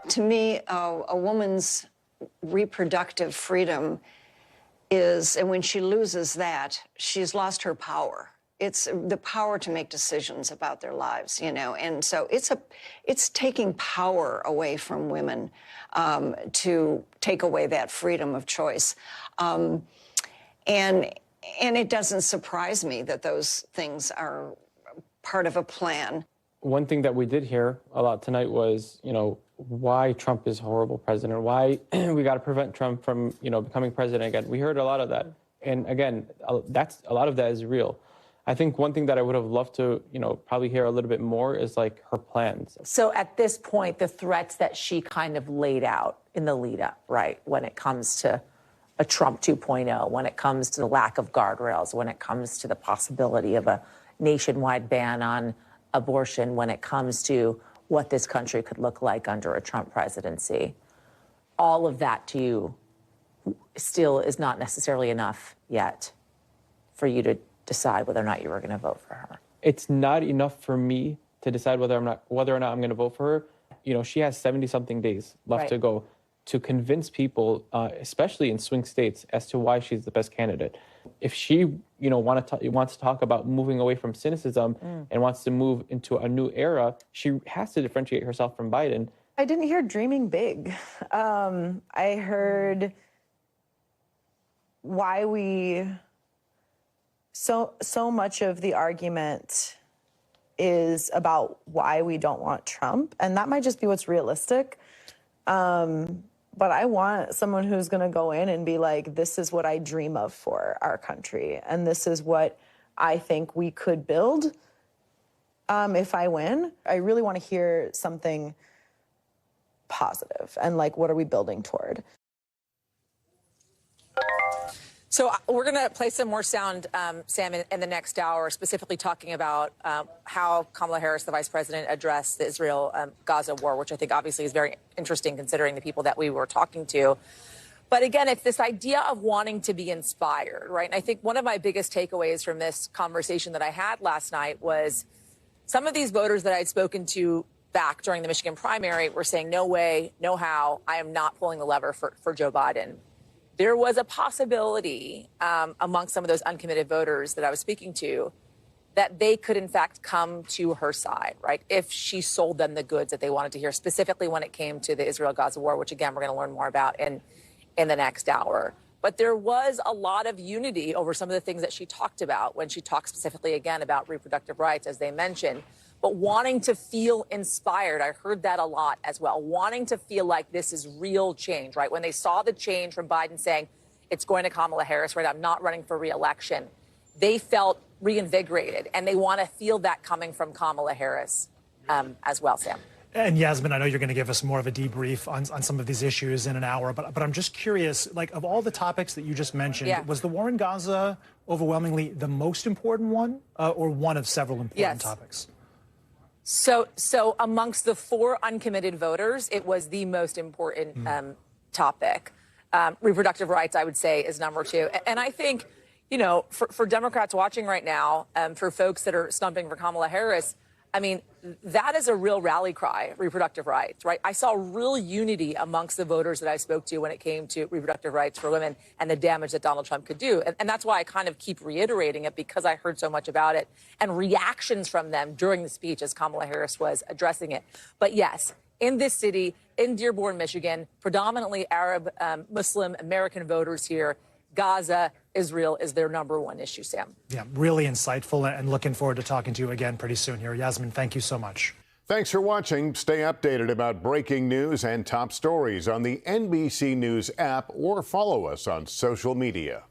To me, a woman's reproductive freedom is, and when she loses that, she's lost her power. It's the power to make decisions about their lives, you know, and so it's taking power away from women to take away that freedom of choice, and it doesn't surprise me that those things are part of a plan. One thing that we did hear a lot tonight was, you know, why Trump is a horrible president, why we got to prevent Trump from, you know, becoming president again. We heard a lot of that, and again, that's a lot of that is real. I think one thing that I would have loved to, you know, probably hear a little bit more is like her plans. So at this point, the threats that she kind of laid out in the lead up, right, when it comes to a Trump 2.0, when it comes to the lack of guardrails, when it comes to the possibility of a nationwide ban on abortion, when it comes to what this country could look like under a Trump presidency, all of that to you still is not necessarily enough yet for you to decide whether or not you were going to vote for her. It's not enough for me to decide whether or not I'm going to vote for her. You know, she has 70-something days left to go to convince people, especially in swing states, as to why she's the best candidate. If she, you know, wants to talk about moving away from cynicism and wants to move into a new era, she has to differentiate herself from Biden. I didn't hear dreaming big. I heard why we... So much of the argument is about why we don't want Trump, and that might just be what's realistic. But I want someone who's going to go in and be like, this is what I dream of for our country, and this is what I think we could build if I win. I really want to hear something positive, and like, what are we building toward? So we're going to play some more sound, Sam, in the next hour, specifically talking about how Kamala Harris, the vice president, addressed the Israel-Gaza war, which I think obviously is very interesting considering the people that we were talking to. But again, it's this idea of wanting to be inspired, right? And I think one of my biggest takeaways from this conversation that I had last night was some of these voters that I'd spoken to back during the Michigan primary were saying, no way, no how, I am not pulling the lever for Joe Biden. There was a possibility amongst some of those uncommitted voters that I was speaking to that they could, in fact, come to her side, right, if she sold them the goods that they wanted to hear, specifically when it came to the Israel-Gaza war, which, again, we're going to learn more about in the next hour. But there was a lot of unity over some of the things that she talked about when she talked specifically, again, about reproductive rights, as they mentioned, but wanting to feel inspired. I heard that a lot as well, wanting to feel like this is real change, right? When they saw the change from Biden saying it's going to Kamala Harris, right, I'm not running for re-election, they felt reinvigorated, and they want to feel that coming from Kamala Harris as well, Sam. And Yasmin, I know you're going to give us more of a debrief on some of these issues in an hour, but I'm just curious, like, of all the topics that you just mentioned, was the war in Gaza overwhelmingly the most important one or one of several important topics? So amongst the 4 uncommitted voters, it was the most important topic. Reproductive rights, I would say, is number 2. And I think, you know, for Democrats watching right now, for folks that are stumping for Kamala Harris, I mean, that is a real rally cry, reproductive rights, right? I saw real unity amongst the voters that I spoke to when it came to reproductive rights for women and the damage that Donald Trump could do. And that's why I kind of keep reiterating it, because I heard so much about it and reactions from them during the speech as Kamala Harris was addressing it. But yes, in this city, in Dearborn, Michigan, predominantly Arab, Muslim American voters here, Gaza, Israel is their number 1 issue, Sam. Yeah, really insightful, and looking forward to talking to you again pretty soon here. Yasmin, thank you so much. Thanks for watching. Stay updated about breaking news and top stories on the NBC News app or follow us on social media.